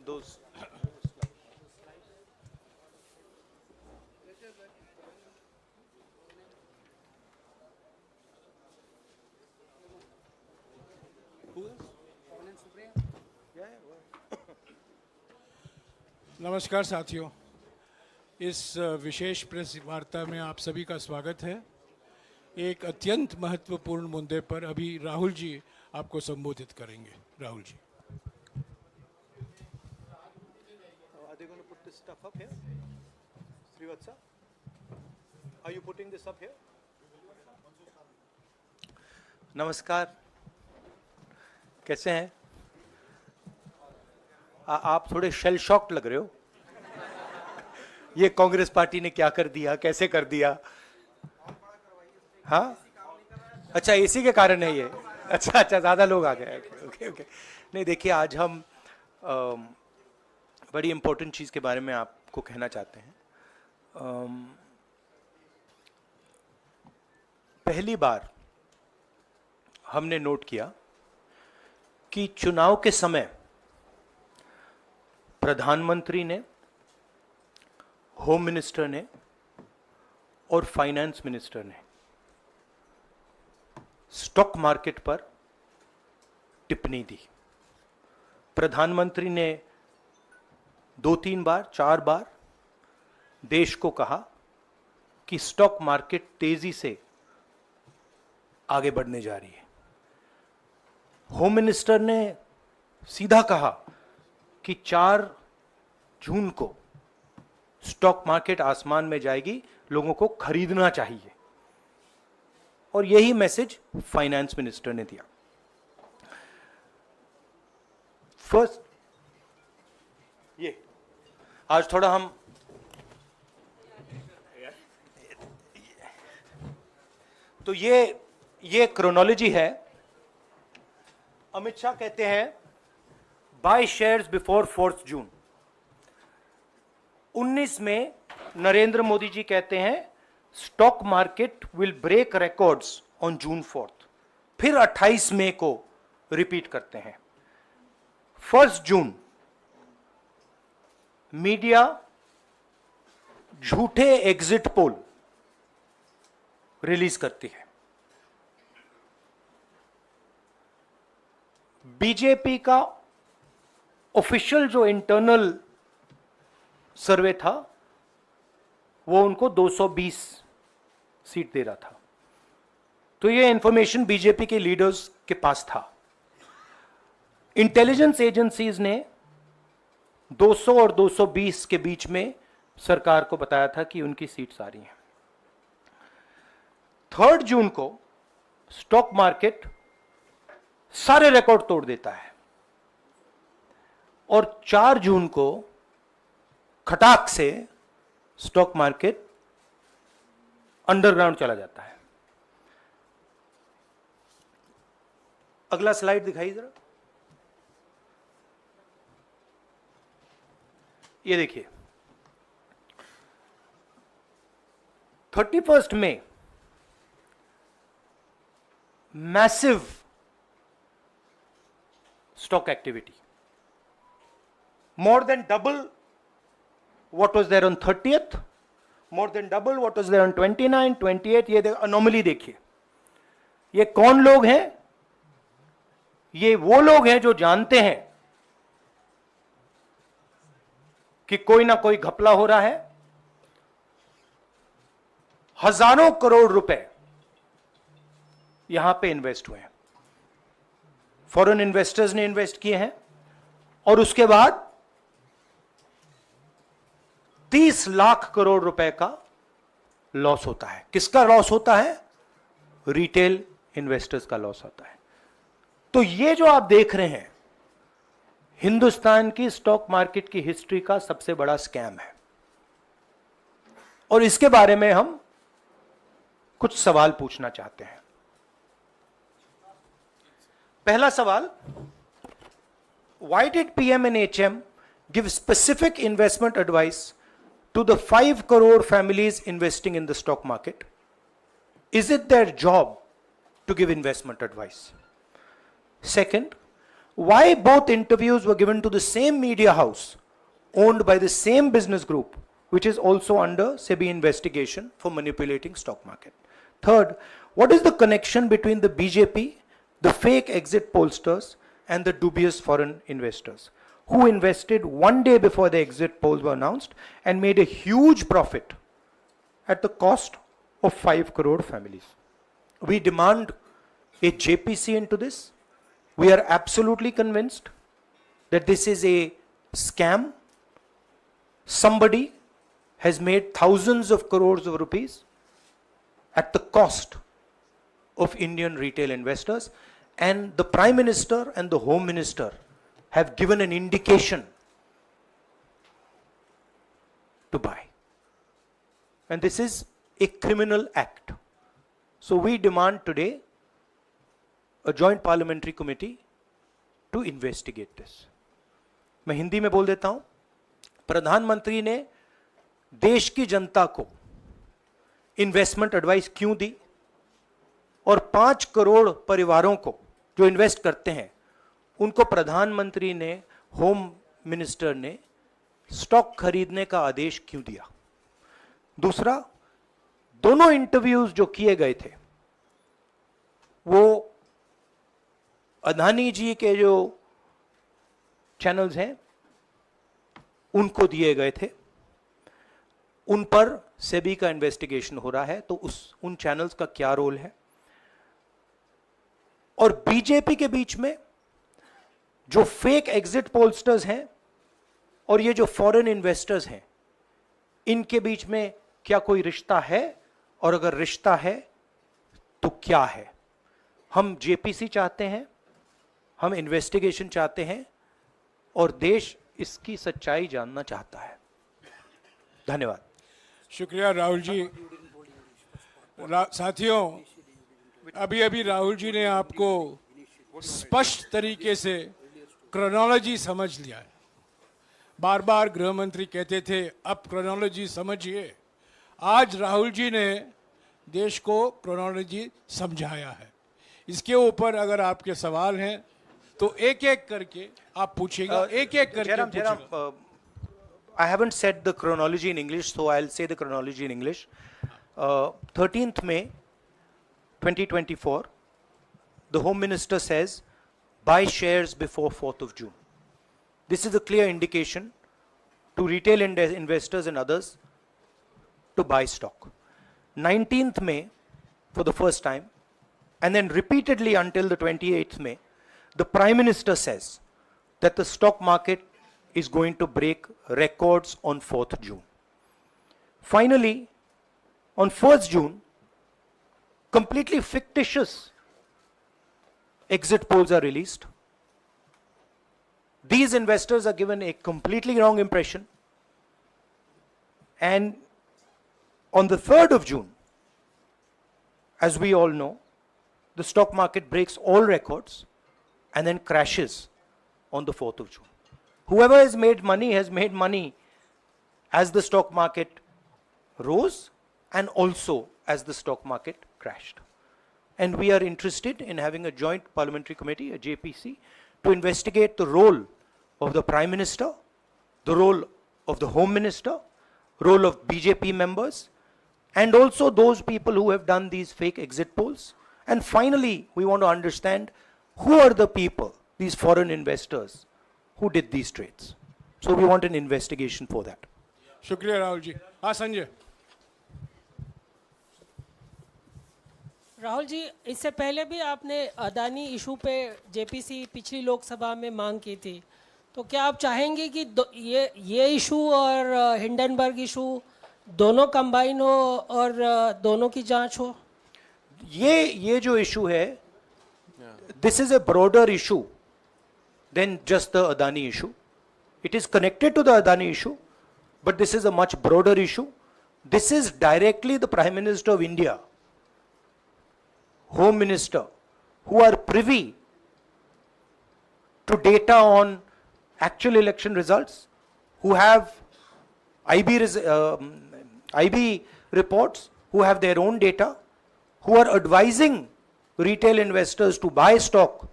those. नमस्कार साथियों, इस विशेष प्रेस वार्ता में आप सभी का स्वागत है। एक अत्यंत महत्वपूर्ण मुद्दे पर अभी राहुल जी आपको संबोधित करेंगे। Rahul ji. Are they going to put this stuff up here? Srivatsa, are you putting this up here? नमस्कार, कैसे हैं? आप थोड़े शेल शॉक्ड लग रहे हो। ये कांग्रेस पार्टी ने क्या कर दिया, कैसे कर दिया? हाँ, अच्छा एसी के कारण है ये। अच्छा ज्यादा लोग आ गए। Okay okay. नहीं देखिए, आज हम बड़ी इंपॉर्टेंट चीज के बारे में आपको कहना चाहते हैं। पहली बार हमने नोट किया कि चुनाव के समय प्रधानमंत्री ने, होम मिनिस्टर ने और फाइनेंस मिनिस्टर ने स्टॉक मार्केट पर टिप्पणी दी। प्रधानमंत्री ने 2-3 बार 4 बार देश को कहा कि स्टॉक मार्केट तेजी से आगे बढ़ने जा रही है। होम मिनिस्टर ने सीधा कहा कि 4 जून को स्टॉक मार्केट आसमान में जाएगी, लोगों को खरीदना चाहिए। और यही मैसेज फाइनेंस मिनिस्टर ने दिया। फर्स्ट, ये आज थोड़ा हम तो ये क्रोनोलॉजी है। अमित शाह कहते हैं बाय शेयर्स बिफोर 4 जून। 19 में नरेंद्र मोदी जी कहते हैं stock market will break records on June 4। फिर 28 मई को रिपीट करते हैं। 1 जून मीडिया झूठे एग्जिट पोल रिलीज करती है। बीजेपी का ऑफिशियल जो इंटरनल सर्वे था वो उनको 220 सीट दे रहा था। तो ये इंफॉर्मेशन बीजेपी के लीडर्स के पास था। इंटेलिजेंस एजेंसीज ने 200 और 220 के बीच में सरकार को बताया था कि उनकी सीट्स आ रही हैं। 3 जून को स्टॉक मार्केट सारे रिकॉर्ड तोड़ देता है और 4 जून को खटाक से स्टॉक मार्केट अंडरग्राउंड चला जाता है। अगला स्लाइड दिखाइए जरा। ये देखिए, 31 मई massive stock activity, more than double what was there on 30th, more than double what was there on 29, 28। ये अनोमली देखिए। ये कौन लोग हैं? ये वो लोग हैं जो जानते हैं कि कोई ना कोई घपला हो रहा है। हजारों करोड़ रुपए यहां पे इन्वेस्ट हुए हैं, फॉरेन इन्वेस्टर्स ने इन्वेस्ट किए हैं। और उसके बाद 30 लाख करोड़ रुपए का लॉस होता है। किसका लॉस होता है? रिटेल इन्वेस्टर्स का लॉस होता है। तो ये जो आप देख रहे हैं हिंदुस्तान की स्टॉक मार्केट की हिस्ट्री का सबसे बड़ा स्कैम है। और इसके बारे में हम कुछ सवाल पूछना चाहते हैं। पहला सवाल, why did PM and HM give specific investment advice to the 5 crore families investing in the stock market? Is it their job to give investment advice? Second, why both interviews were given to the same media house owned by the same business group, which is also under SEBI investigation for manipulating stock market. Third, what is the connection between the BJP, the fake exit pollsters, and the dubious foreign investors who invested one day before the exit polls were announced and made a huge profit at the cost of 5 crore families? We demand a JPC into this. We are absolutely convinced that this is a scam. Somebody has made thousands of crores of rupees at the cost of Indian retail investors, and the Prime Minister and the Home Minister have given an indication to buy. And this is a criminal act. So we demand today a joint parliamentary committee to investigate this. मैं हिंदी में बोल देता हूं, प्रधानमंत्री ने देश की जनता को इन्वेस्टमेंट एडवाइस क्यों दी, और 5 करोड़ परिवारों को जो इन्वेस्ट करते हैं उनको प्रधानमंत्री ने, होम मिनिस्टर ने स्टॉक खरीदने का आदेश क्यों दिया? दूसरा, दोनों इंटरव्यूज जो किए गए थे वो अदानी जी के जो चैनल्स हैं उनको दिए गए थे, उन पर सेबी का इन्वेस्टिगेशन हो रहा है, तो उन चैनल्स का क्या रोल है? और बीजेपी के बीच में जो फेक एग्जिट पोलस्टर्स हैं और ये जो फॉरेन इन्वेस्टर्स हैं, इनके बीच में क्या कोई रिश्ता है? और अगर रिश्ता है तो क्या है? हम जेपीसी चाहते हैं, हम इन्वेस्टिगेशन चाहते हैं, और देश इसकी सच्चाई जानना चाहता है। धन्यवाद। शुक्रिया राहुल जी। साथियों, अभी अभी राहुल जी ने आपको स्पष्ट तरीके से क्रोनोलॉजी समझ लिया है। बार बार गृह मंत्री कहते थे अब क्रोनोलॉजी समझिए। आज राहुल जी ने देश को क्रोनोलॉजी समझाया है। इसके ऊपर अगर आपके सवाल हैं तो एक एक करके आप पूछेगा, एक एक करके पूछेगा। I haven't said the chronology in English, so I'll say the chronology in English. 13th May 2024, the Home Minister says, buy shares before 4th of June. This is a clear indication to retail investors and others to buy stock. 19th May, for the first time, and then repeatedly until the 28th May, the Prime Minister says that the stock market is going to break records on 4th June. Finally, on 1st June, completely fictitious exit polls are released. These investors are given a completely wrong impression. And on the 3rd of June, as we all know, the stock market breaks all records and then crashes on the 4th of June. Whoever has made money as the stock market rose and also as the stock market crashed. And we are interested in having a joint parliamentary committee, a JPC, to investigate the role of the Prime Minister, the role of the Home Minister, role of BJP members, and also those people who have done these fake exit polls. And finally, we want to understand who are the people, these foreign investors, who did these trades. So we want an investigation for that. शुक्रिया राहुल जी। हाँ संजय। राहुल जी, इससे पहले भी आपने Adani issue पे JPC पिछली लोकसभा में मांग की थी, तो क्या आप चाहेंगे कि ये इशू और हिंडनबर्ग इशू दोनों कंबाइन हो और दोनों की जांच हो? ये जो इशू है, this is a broader issue than just the Adani issue. It is connected to the Adani issue, but this is a much broader issue. This is directly the Prime Minister of India, Home Minister, who are privy to data on actual election results, who have IB reports, who have their own data, who are advising retail investors to buy stock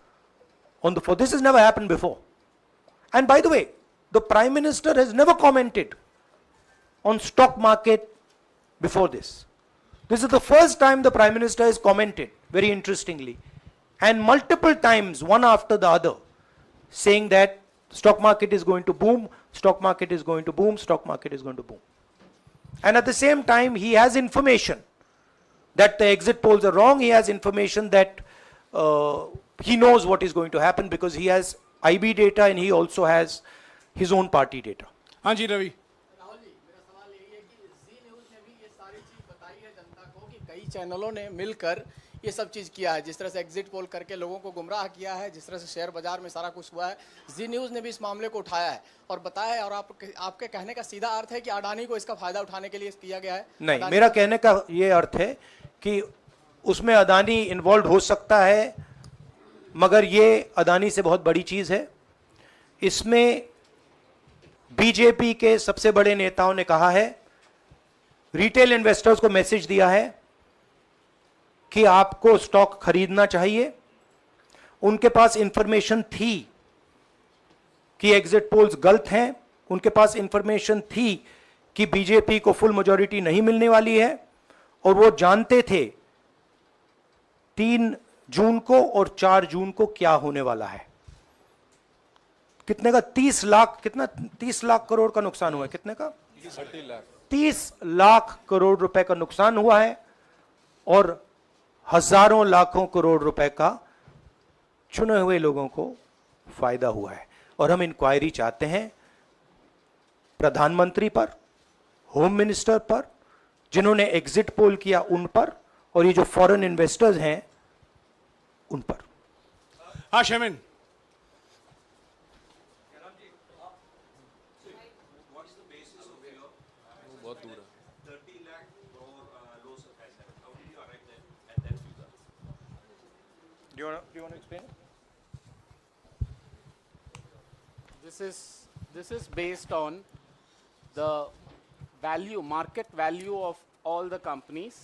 on the floor. This has never happened before. And by the way, the Prime Minister has never commented on stock market before this. This is the first time the Prime Minister has commented, very interestingly, and multiple times, one after the other, saying that stock market is going to boom, stock market is going to boom, stock market is going to boom. And at the same time, he has information that the exit polls are wrong. He has information that he knows what is going to happen because he has IB data and he also has his own party data. हाँ जी रवि। राहुल जी, मेरा सवाल यही है कि जी news ने भी ये सारी चीज बताई है जनता को कि कई चैनलों ने मिलकर ये सब चीज किया है, जिस तरह से एग्जिट पोल करके लोगों को गुमराह किया है, जिस तरह से शेयर बाजार में सारा कुछ हुआ है, जी न्यूज़ ने भी इस मामले को उठाया है और बताया है। और आपके कहने का सीधा अर्थ है कि अडानी को इसका फायदा उठाने के लिए किया गया है? नहीं, मेरा कहने का ये अर्थ है कि उसमें अडानी इन्वॉल्व हो सकता है, मगर ये अडानी से बहुत बड़ी चीज है। इसमें बीजेपी के सबसे बड़े नेताओं ने कहा है, रिटेल इन्वेस्टर्स को मैसेज दिया है कि आपको स्टॉक खरीदना चाहिए। उनके पास इंफॉर्मेशन थी कि एग्जिट पोल्स गलत हैं, उनके पास इंफॉर्मेशन थी कि बीजेपी को फुल मेजॉरिटी नहीं मिलने वाली है, और वो जानते थे 3 जून को और 4 जून को क्या होने वाला है। कितने का 30 लाख, कितना 30 लाख करोड़ का नुकसान हुआ है, कितने का 30 लाख करोड़ रुपए का नुकसान हुआ है और हजारों लाखों करोड़ रुपए का चुने हुए लोगों को फायदा हुआ है। और हम इंक्वायरी चाहते हैं प्रधानमंत्री पर, होम मिनिस्टर पर, जिन्होंने एग्जिट पोल किया उन पर, और ये जो फॉरेन इन्वेस्टर्स हैं उन पर। हाँ शेमिन। Do you want to explain? This is based on the value, market value of all the companies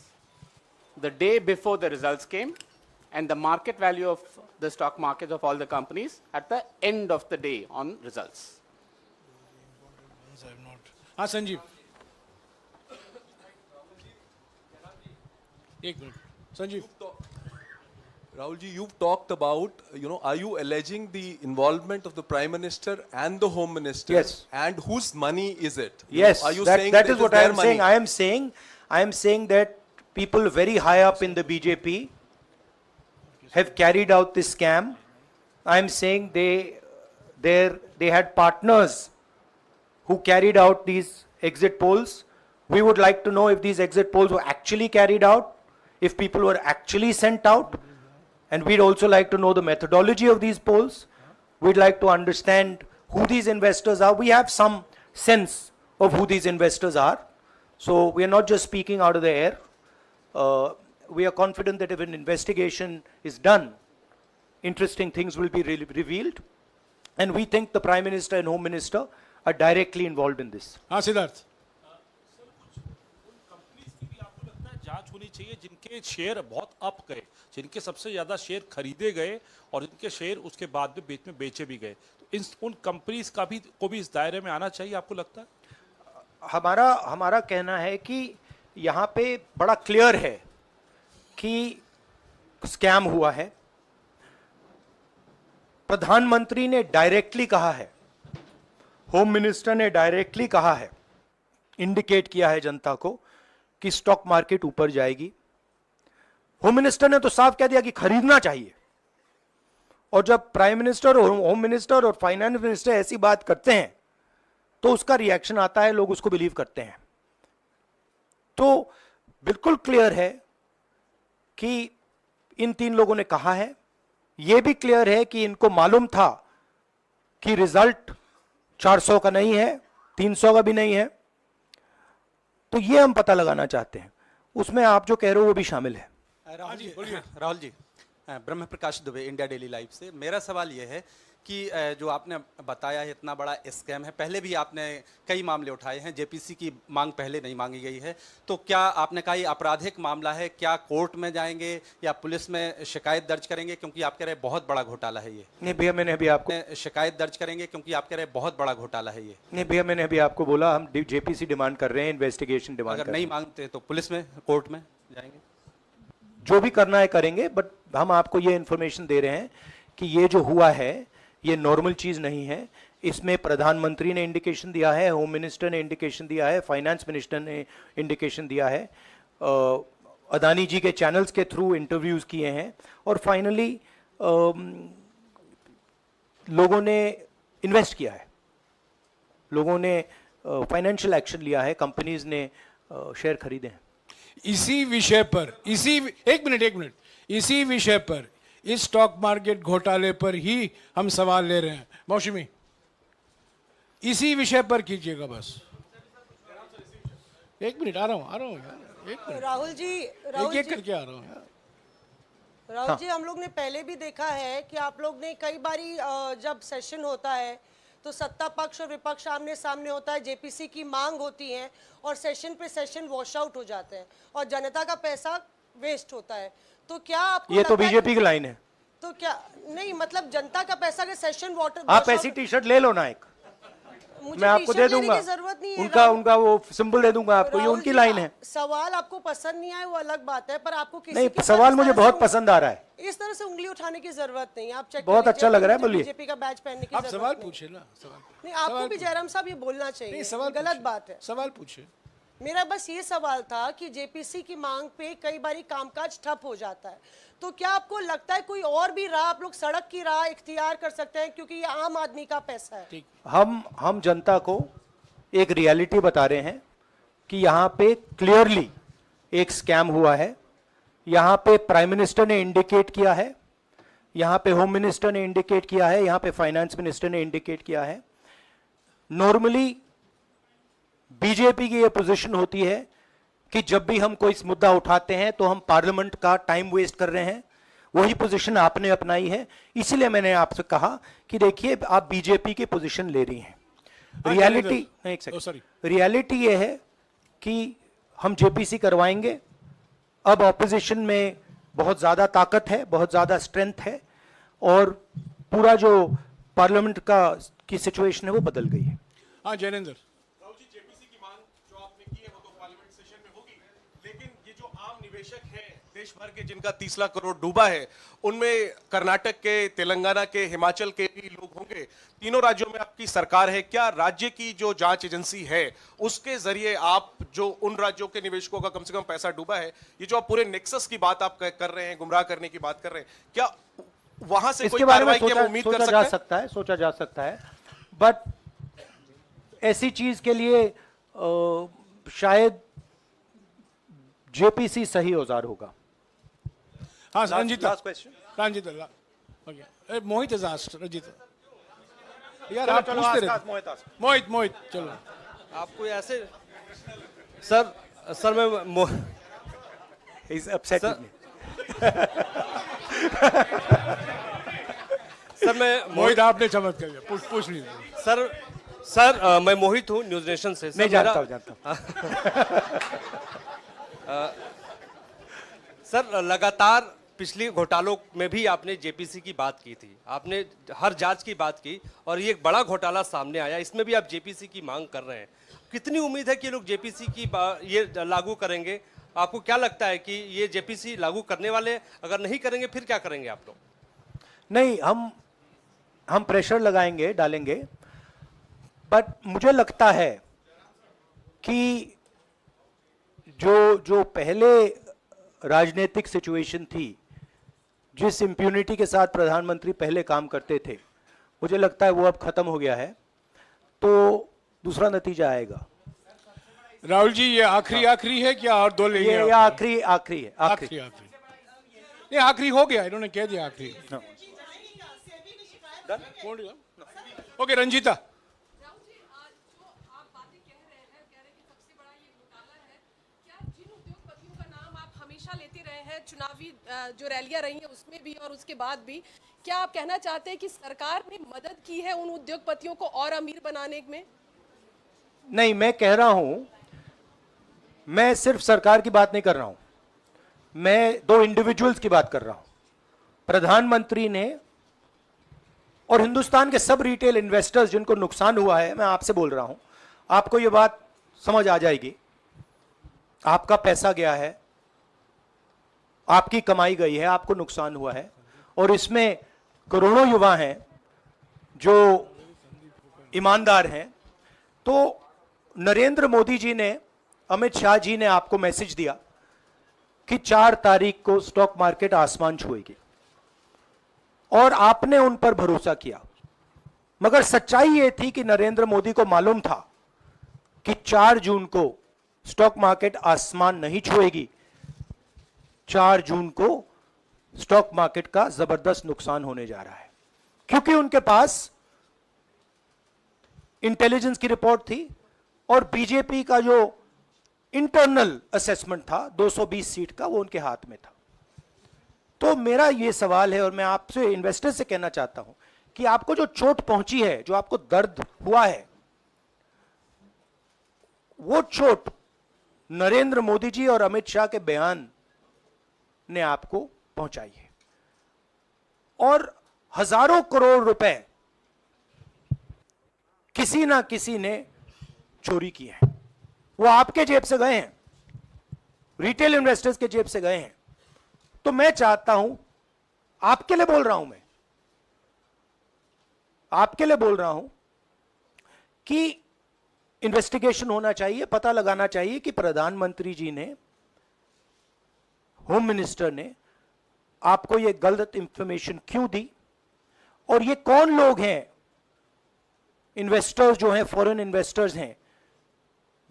the day before the results came, and the market value of the stock market of all the companies at the end of the day on results. हाँ संजीव, एक minute Sanjeev. Rahul ji, you've talked about, are you alleging the involvement of the Prime Minister and the Home Minister? Yes. And whose money is it? Yes, Are you that, saying that it is what I their am money? saying. I am saying that people very high up in the BJP have carried out this scam. I am saying they had partners who carried out these exit polls. We would like to know if these exit polls were actually carried out, if people were actually sent out. And we'd also like to know the methodology of these polls. We'd like to understand who these investors are. We have some sense of who these investors are. So we are not just speaking out of the air. We are confident that if an investigation is done, interesting things will be revealed. And we think the Prime Minister and Home Minister are directly involved in this. हाँ Siddharth. Companies की भी आपको लगता है जांच होनी चाहिए जिनके शेयर बहुत अप गए, जिनके सबसे ज्यादा शेयर खरीदे गए और जिनके शेयर उसके बाद में बीच में बेचे भी गए, तो उन कंपनीज का भी को भी इस दायरे में आना चाहिए, आपको लगता है? हमारा कहना है कि यहाँ पे बड़ा क्लियर है कि स्कैम हुआ है। प्रधानमंत्री ने डायरेक्टली कहा है, होम मिनिस्टर ने डायरेक्टली कहा है, इंडिकेट किया है जनता को कि स्टॉक मार्केट ऊपर जाएगी। होम मिनिस्टर ने तो साफ कह दिया कि खरीदना चाहिए। और जब प्राइम मिनिस्टर और होम मिनिस्टर और फाइनेंस मिनिस्टर ऐसी बात करते हैं तो उसका रिएक्शन आता है, लोग उसको बिलीव करते हैं। तो बिल्कुल क्लियर है कि इन 3 लोगों ने कहा है। यह भी क्लियर है कि इनको मालूम था कि रिजल्ट 400 का नहीं है, 300 का भी नहीं है। तो ये हम पता लगाना चाहते हैं, उसमें आप जो कह रहे हो वो भी शामिल है। राहुल जी, ब्रह्म प्रकाश दुबे, इंडिया डेली लाइव से। मेरा सवाल यह है कि जो आपने बताया है इतना बड़ा स्कैम है, पहले भी आपने कई मामले उठाए हैं, जेपीसी की मांग पहले नहीं मांगी गई है, तो क्या आपने कहा ये आपराधिक मामला है, क्या कोर्ट में जाएंगे या पुलिस में शिकायत दर्ज करेंगे, क्योंकि आप कह रहे हैं बहुत बड़ा घोटाला है ये? नहीं भैया, मैंने अभी आपको शिकायत दर्ज करेंगे क्योंकि आप कह रहे हैं बहुत बड़ा घोटाला है ये? नहीं भैया, मैंने अभी आपको बोला हम जेपीसी डिमांड कर रहे हैं, इन्वेस्टिगेशन डिमांड अगर कर रहे नहीं मांगते तो पुलिस में, कोर्ट में जाएंगे? हैं। जो भी करना है करेंगे, बट हम आपको ये इन्फॉर्मेशन दे रहे हैं कि ये जो हुआ है ये नॉर्मल चीज नहीं है। इसमें प्रधानमंत्री ने इंडिकेशन दिया है, होम मिनिस्टर ने इंडिकेशन दिया है, फाइनेंस मिनिस्टर ने इंडिकेशन दिया है, अदानी जी के चैनल्स के थ्रू इंटरव्यूज किए हैं, और फाइनली लोगों ने इन्वेस्ट किया है, लोगों ने फाइनेंशियल एक्शन लिया है, कंपनीज ने शेयर खरीदे हैं। इसी विषय पर, एक मिनट, इसी विषय पर, इस स्टॉक मार्केट घोटाले पर ही हम सवाल ले रहे हैं। मौसमी, इसी विषय पर कीजिएगा बस। एक मिनट, आ रहा हूं यार, एक मिनट। राहुल जी, एक करके आ रहा हूं यार। राहुल जी, हम लोग ने पहले भी देखा है कि आप लोग ने कई बारी जब सेशन होता है तो सत्ता पक्ष और विपक्ष आमने सामने होता है, जेपीसी की मांग होती है और सेशन पे सेशन वॉश आउट हो जाते हैं और जनता का पैसा वेस्ट होता है। तो क्या आपको ये तो बीजेपी की लाइन है। तो क्या नहीं, मतलब जनता का पैसा के सेशन वाटर, आप ऐसी टी शर्ट ले लो ना एक, मैं आपको दे दूंगा, जरूरत नहीं है, उनका वो सिंबल दे दूंगा आपको, ये उनकी लाइन है। सवाल आपको पसंद नहीं आए वो अलग बात है, पर आपको किसी नहीं, की सवाल मुझे बहुत पसंद आ रहा है। इस तरह से उंगली उठाने की जरूरत नहीं। आप चेक बहुत अच्छा लग रहा है, बोलिए। बीजेपी का बैच पहनने की आप जरूरत सवाल नहीं। पूछे ना, सवाल नहीं, आपको भी जयराम साहब ये बोलना चाहिए, नहीं, सवाल गलत पूछिए, बात है। सवाल पूछे। मेरा बस ये सवाल था कि जेपीसी की मांग पे कई बारी कामकाज ठप हो जाता है, तो क्या आपको लगता है कोई और भी राह आप लोग सड़क की राह इख्तियार कर सकते हैं, क्योंकि ये आम आदमी का पैसा है? हम जनता को एक रियलिटी बता रहे हैं कि यहाँ पे क्लियरली एक स्कैम हुआ है। यहाँ पे प्राइम मिनिस्टर ने इंडिकेट किया है, यहाँ पे होम मिनिस्टर ने इंडिकेट किया है, यहाँ पे फाइनेंस मिनिस्टर ने इंडिकेट किया है। नॉर्मली बीजेपी की ये पोजीशन होती है कि जब भी हम कोई मुद्दा उठाते हैं तो हम पार्लियामेंट का टाइम वेस्ट कर रहे हैं। वही पोजीशन आपने अपनाई है, इसलिए मैंने आपसे कहा कि देखिए आप बीजेपी की पोजीशन ले रही हैं। रियलिटी, एक सेकंड, रियलिटी ये है कि हम जेपीसी करवाएंगे। अब ऑपोजिशन में बहुत ज्यादा ताकत है, बहुत ज्यादा स्ट्रेंथ है, और पूरा जो पार्लियामेंट की सिचुएशन है वो बदल गई है। हाँ जैनेंद्र, देश भर के जिनका 30 लाख करोड़ डूबा है, उनमें कर्नाटक के, तेलंगाना के, हिमाचल के भी लोग होंगे। तीनों राज्यों में आपकी सरकार है, क्या राज्य की जो जांच एजेंसी है उसके जरिए आप जो उन राज्यों के निवेशकों का कम से कम पैसा डूबा है, ये जो आप पूरे नेक्सस की बात आप कर रहे हैं, गुमराह करने की बात कर रहे हैं, क्या वहां से कोई कार्रवाई की हम उम्मीद कर सकते हैं? सोचा जा सकता है, बट ऐसी चीज के लिए शायद जेपीसी सही औजार होगा। हाँ रंजीता, रंजीता, मोहित इज आस्क्ड, रंजीता यार आप पूछते रहे। मोहित चलो। आपको ऐसे सर मैं इज अपसेट सर मैं मोहित, आपने चमत्कार किया, पूछ लीजिए। सर मैं मोहित हूँ, न्यूज नेशन से। नहीं जानता। सर लगातार पिछले घोटालों में भी आपने जेपीसी की बात की थी, आपने हर जांच की बात की, और ये एक बड़ा घोटाला सामने आया, इसमें भी आप जेपीसी की मांग कर रहे हैं। कितनी उम्मीद है कि लोग जेपीसी की ये लागू करेंगे? आपको क्या लगता है कि ये जेपीसी लागू करने वाले, अगर नहीं करेंगे फिर क्या करेंगे आप लोग? नहीं, हम प्रेशर लगाएंगे, डालेंगे, बट मुझे लगता है कि जो पहले राजनीतिक सिचुएशन थी, जिस इम्प्यूनिटी के साथ प्रधानमंत्री पहले काम करते थे, मुझे लगता है वो अब खत्म हो गया है, तो दूसरा नतीजा आएगा। राहुल जी, ये आखिरी है क्या, और दो लेंगे? ये आखिरी है। आखिरी ये आखिरी हो गया, इन्होंने कह दिया आखिरी। ओके रंजीता। हमेशा लेते रहे हैं, चुनावी जो रैलियां रही हैं उसमें भी और उसके बाद भी। क्या आप कहना चाहते हैं कि सरकार ने मदद की है उन उद्योगपतियों को और अमीर बनाने में? नहीं, मैं कह रहा हूं, मैं सिर्फ सरकार की बात नहीं कर रहा हूं, मैं दो इंडिविजुअल्स की बात कर रहा हूं। प्रधानमंत्री ने और हिंदुस्तान के सब रिटेल इन्वेस्टर्स जिनको नुकसान हुआ है, मैं आपसे बोल रहा हूं, आपको यह बात समझ आ जाएगी। आपका पैसा गया है, आपकी कमाई गई है, आपको नुकसान हुआ है, और इसमें करोड़ों युवा हैं जो ईमानदार हैं। तो नरेंद्र मोदी जी ने, अमित शाह जी ने आपको मैसेज दिया कि 4 तारीख को स्टॉक मार्केट आसमान छुएगी, और आपने उन पर भरोसा किया। मगर सच्चाई यह थी कि नरेंद्र मोदी को मालूम था कि 4 जून को स्टॉक मार्केट आसमान नहीं छुएगी। 4 जून को स्टॉक मार्केट का जबरदस्त नुकसान होने जा रहा है, क्योंकि उनके पास इंटेलिजेंस की रिपोर्ट थी और बीजेपी का जो इंटरनल असेसमेंट था 220 सीट का, वो उनके हाथ में था। तो मेरा यह सवाल है, और मैं आपसे इन्वेस्टर से कहना चाहता हूं कि आपको जो चोट पहुंची है, जो आपको दर्द हुआ है, वो चोट नरेंद्र मोदी जी और अमित शाह के बयान ने आपको पहुंचाई है। और हजारों करोड़ रुपए किसी ना किसी ने चोरी की है, वो आपके जेब से गए हैं, रिटेल इन्वेस्टर्स के जेब से गए हैं। तो मैं चाहता हूं, आपके लिए बोल रहा हूं, मैं आपके लिए बोल रहा हूं कि इन्वेस्टिगेशन होना चाहिए, पता लगाना चाहिए कि प्रधानमंत्री जी ने, होम मिनिस्टर ने आपको यह गलत इंफॉर्मेशन क्यों दी, और ये कौन लोग हैं, इन्वेस्टर्स जो हैं, फॉरेन इन्वेस्टर्स हैं,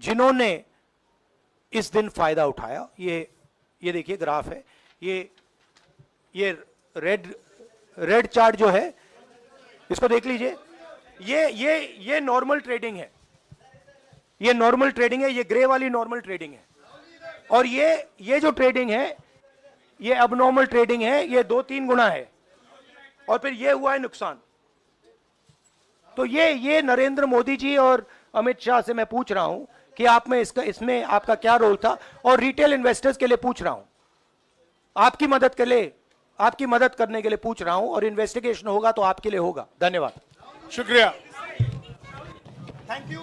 जिन्होंने इस दिन फायदा उठाया। ये देखिए ग्राफ है, ये रेड चार्ट जो है, इसको देख लीजिए। ये नॉर्मल ट्रेडिंग है, ये नॉर्मल ट्रेडिंग है, ये ग्रे वाली नॉर्मल ट्रेडिंग है, और ये जो ट्रेडिंग है, ये अबनॉर्मल ट्रेडिंग है, ये 2-3 गुना है, और फिर ये हुआ है नुकसान। तो ये नरेंद्र मोदी जी और अमित शाह से मैं पूछ रहा हूं कि आप में इसमें आपका क्या रोल था, और रिटेल इन्वेस्टर्स के लिए पूछ रहा हूं, आपकी मदद के लिए, आपकी मदद करने के लिए पूछ रहा हूं, और इन्वेस्टिगेशन होगा तो आपके लिए होगा। धन्यवाद, शुक्रिया। Thank you.